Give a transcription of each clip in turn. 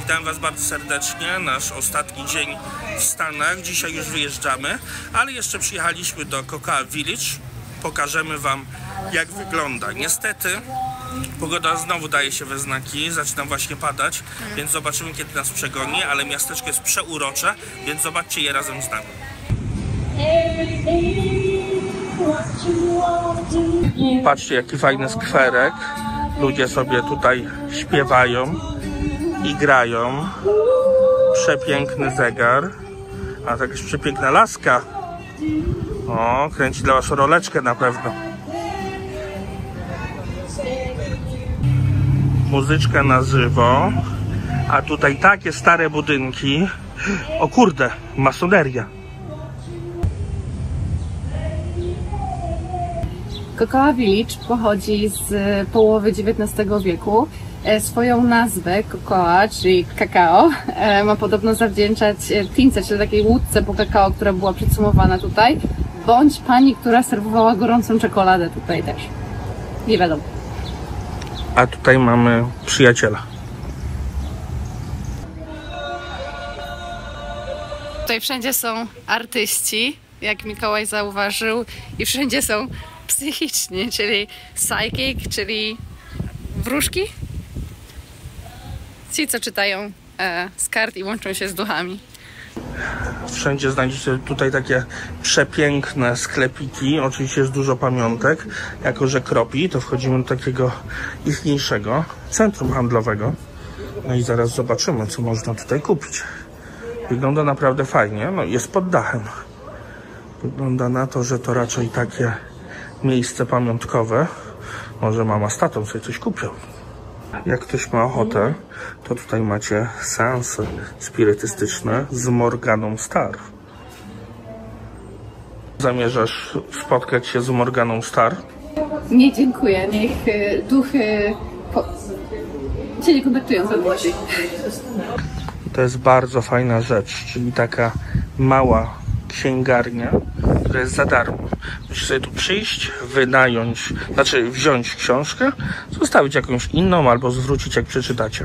Witam Was bardzo serdecznie. Nasz ostatni dzień w Stanach. Dzisiaj już wyjeżdżamy, ale jeszcze przyjechaliśmy do Cocoa Village. Pokażemy Wam, jak wygląda. Niestety pogoda znowu daje się we znaki. Zaczyna właśnie padać, więc zobaczymy, kiedy nas przegoni, ale miasteczko jest przeurocze, więc zobaczcie je razem z nami. Patrzcie, jaki fajny skwerek. Ludzie sobie tutaj śpiewają i grają. Przepiękny zegar. A to jakaś przepiękna laska. O, kręci dla Was roleczkę na pewno. Muzyczka na żywo. A tutaj takie stare budynki. O kurde, masoneria. Cocoa Village pochodzi z połowy XIX wieku. Swoją nazwę Cocoa, czyli kakao, ma podobno zawdzięczać Tince, czyli takiej łódce po kakao, która była przesumowana tutaj, bądź pani, która serwowała gorącą czekoladę tutaj też. Nie wiadomo. A tutaj mamy przyjaciela. Tutaj wszędzie są artyści, jak Mikołaj zauważył, i wszędzie są psychiczni, czyli psychic, czyli wróżki. Ci, co czytają z kart i łączą się z duchami. Wszędzie znajdziecie tutaj takie przepiękne sklepiki. Oczywiście jest dużo pamiątek. Jako że kropi, to wchodzimy do takiego ichniejszego centrum handlowego. No i zaraz zobaczymy, co można tutaj kupić. Wygląda naprawdę fajnie. No, jest pod dachem. Wygląda na to, że to raczej takie miejsce pamiątkowe. Może mama z tatą sobie coś kupią. Jak ktoś ma ochotę, to tutaj macie seanse spirytystyczne z Morganą Star. Zamierzasz spotkać się z Morganą Star? Nie, dziękuję. Niech duchy się nie kontaktują ze mną. To jest bardzo fajna rzecz, czyli taka mała księgarnia, która jest za darmo. Musisz sobie tu przyjść, wynająć, znaczy wziąć książkę, zostawić jakąś inną albo zwrócić, jak przeczytacie.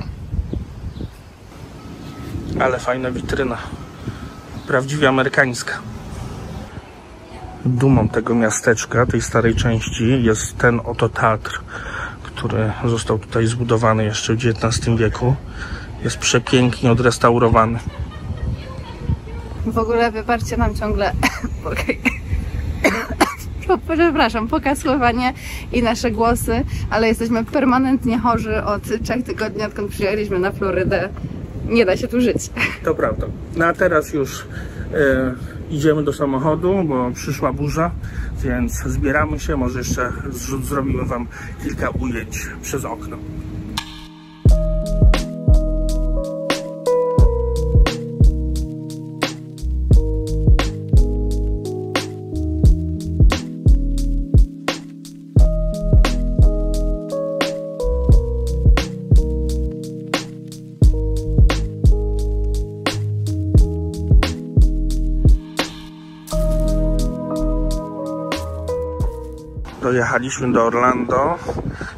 Ale fajna witryna. Prawdziwie amerykańska. Dumą tego miasteczka, tej starej części, jest ten oto teatr, który został tutaj zbudowany jeszcze w XIX wieku. Jest przepięknie odrestaurowany. W ogóle wyparcie nam ciągle przepraszam, pokasływanie i nasze głosy, ale jesteśmy permanentnie chorzy od 3 tygodni, odkąd przyjechaliśmy na Florydę. Nie da się tu żyć. To prawda. No a teraz już idziemy do samochodu, bo przyszła burza, więc zbieramy się. Może jeszcze zrobimy Wam kilka ujęć przez okno. Dojechaliśmy do Orlando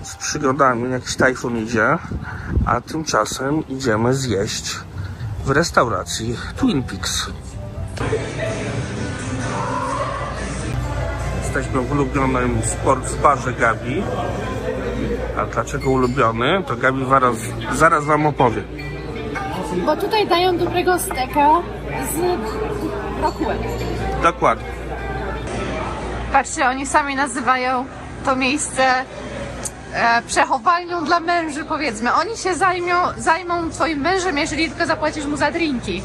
z przygodami, jakiś tajfun idzie, a tymczasem idziemy zjeść w restauracji Twin Peaks. Jesteśmy w ulubionym sportsbarze Gabi. A dlaczego ulubiony? To Gabi zaraz Wam opowie. Bo tutaj dają dobrego steka z brokułem. Dokładnie. Patrzcie, oni sami nazywają to miejsce przechowalnią dla męży, powiedzmy. Oni się zajmą twoim mężem, jeżeli tylko zapłacisz mu za drinki.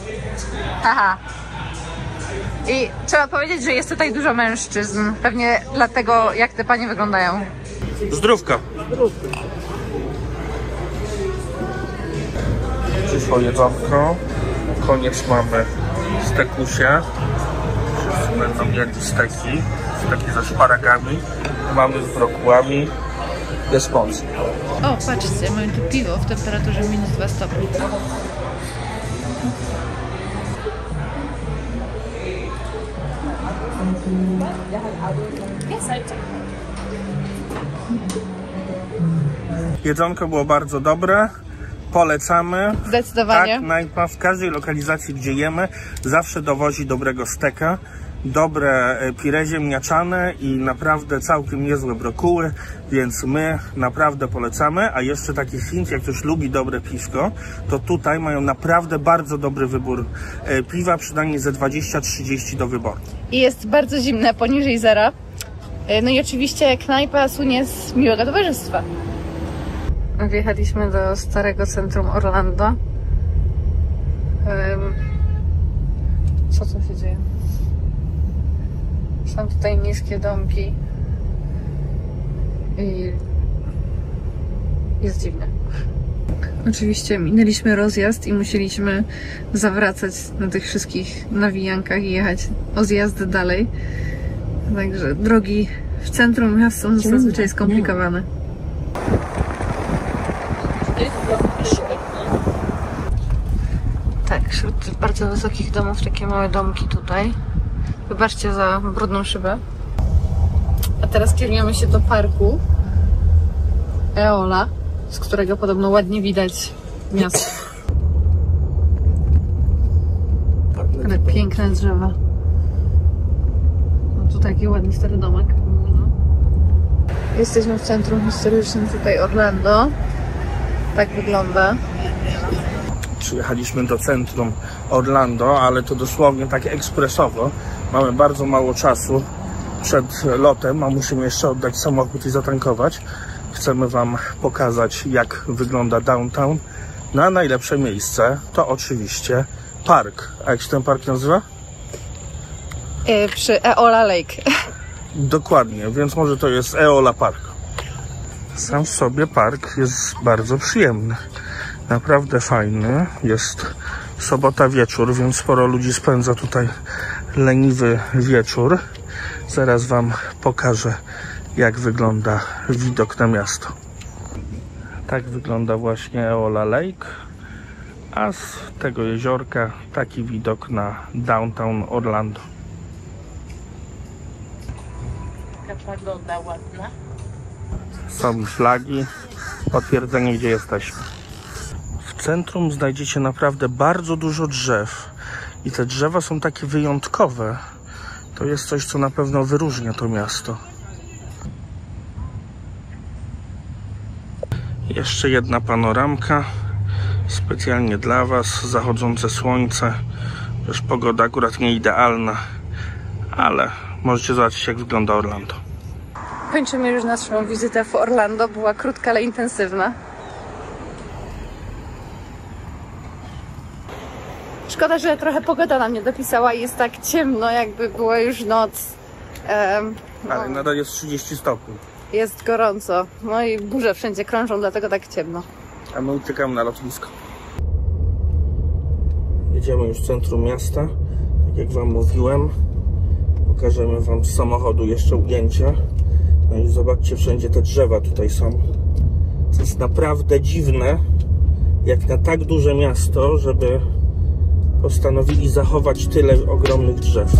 Haha. I trzeba powiedzieć, że jest tutaj dużo mężczyzn. Pewnie dlatego, jak te panie wyglądają. Zdrówka. Przyszło jedzonko. Koniec mamy stekusie. Wszyscy będą jedli steki. Steki ze szparagami. Mamy z brokułami. Jest moc. O, patrzcie, mamy tu piwo w temperaturze minus 2 stopnie. Jedzonko było bardzo dobre. Polecamy. Zdecydowanie. Tak, Knajpa w każdej lokalizacji, gdzie jemy, zawsze dowozi dobrego steka, dobre pire ziemniaczane i naprawdę całkiem niezłe brokuły, więc my naprawdę polecamy. A jeszcze taki hint, jak ktoś lubi dobre piwko, to tutaj mają naprawdę bardzo dobry wybór piwa, przynajmniej ze 20-30 do wyboru. I jest bardzo zimne, poniżej zera. No i oczywiście knajpa słynie z miłego towarzystwa. Wjechaliśmy do starego centrum Orlando. Co tu się dzieje? Są tutaj niskie domki i jest dziwne. Oczywiście minęliśmy rozjazd i musieliśmy zawracać na tych wszystkich nawijankach i jechać o zjazdy dalej. Także drogi w centrum miasta są zazwyczaj skomplikowane. Tak, wśród bardzo wysokich domów takie małe domki tutaj. Wybaczcie za brudną szybę. A teraz kierujemy się do parku Eola, z którego podobno ładnie widać miasto. Ale piękne drzewa. No tu taki ładny stary domek. Jesteśmy w centrum historycznym tutaj Orlando. Tak wygląda. Przyjechaliśmy do centrum Orlando, ale to dosłownie tak ekspresowo. Mamy bardzo mało czasu przed lotem, a musimy jeszcze oddać samochód i zatankować. Chcemy Wam pokazać, jak wygląda downtown. Na najlepsze miejsce to oczywiście park. A jak się ten park nazywa? Przy Eola Lake. Dokładnie, więc może to jest Eola Park. Sam w sobie park jest bardzo przyjemny. Naprawdę fajny. Jest sobota wieczór, więc sporo ludzi spędza tutaj leniwy wieczór. Zaraz Wam pokażę, jak wygląda widok na miasto. Tak wygląda właśnie Eola Lake, a z tego jeziorka taki widok na downtown Orlando. Taka pogoda ładna. Są flagi, potwierdzenie, gdzie jesteśmy. W centrum znajdziecie naprawdę bardzo dużo drzew i te drzewa są takie wyjątkowe. To jest coś, co na pewno wyróżnia to miasto. Jeszcze jedna panoramka specjalnie dla Was, zachodzące słońce. Też pogoda akurat nie idealna, ale możecie zobaczyć, jak wygląda Orlando. Kończymy już naszą wizytę w Orlando. Była krótka, ale intensywna. Szkoda, że trochę pogoda nam nie dopisała i jest tak ciemno, jakby była już noc. Ale nadal jest 30 stopni. Jest gorąco. No i burze wszędzie krążą, dlatego tak ciemno. A my uciekamy na lotnisko. Jedziemy już w centrum miasta. Tak jak Wam mówiłem, pokażemy Wam z samochodu jeszcze ujęcia. No i zobaczcie, wszędzie te drzewa tutaj są. To jest naprawdę dziwne, jak na tak duże miasto, żeby postanowili zachować tyle ogromnych drzew.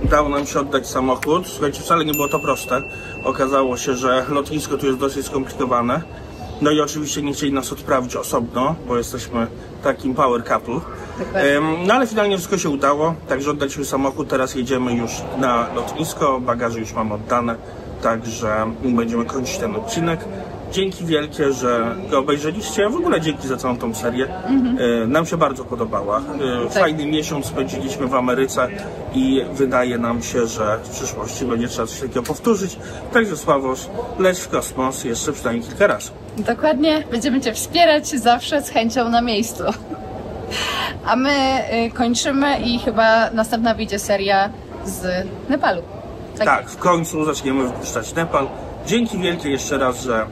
Udało nam się oddać samochód. Słuchajcie, wcale nie było to proste. Okazało się, że lotnisko tu jest dosyć skomplikowane. No i oczywiście nie chcieli nas odprawić osobno, bo jesteśmy takim power couple. No ale finalnie wszystko się udało, także oddaliśmy samochód. Teraz jedziemy już na lotnisko, bagaże już mamy oddane, także będziemy kończyć ten odcinek. Dzięki wielkie, że go obejrzeliście. W ogóle dzięki za całą tą serię. Nam się bardzo podobała. Fajny miesiąc spędziliśmy w Ameryce i wydaje nam się, że w przyszłości będzie trzeba coś takiego powtórzyć. Także Sławosz, leć w kosmos jeszcze przynajmniej kilka razy. Dokładnie. Będziemy Cię wspierać zawsze z chęcią na miejscu. A my kończymy i chyba następna wyjdzie seria z Nepalu. Tak, w końcu zaczniemy wypuszczać Nepal. Dzięki wielkie jeszcze raz, że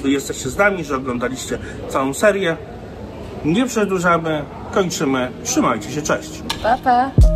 jesteście z nami, że oglądaliście całą serię. Nie przedłużamy, kończymy. Trzymajcie się, cześć. Pa, pa!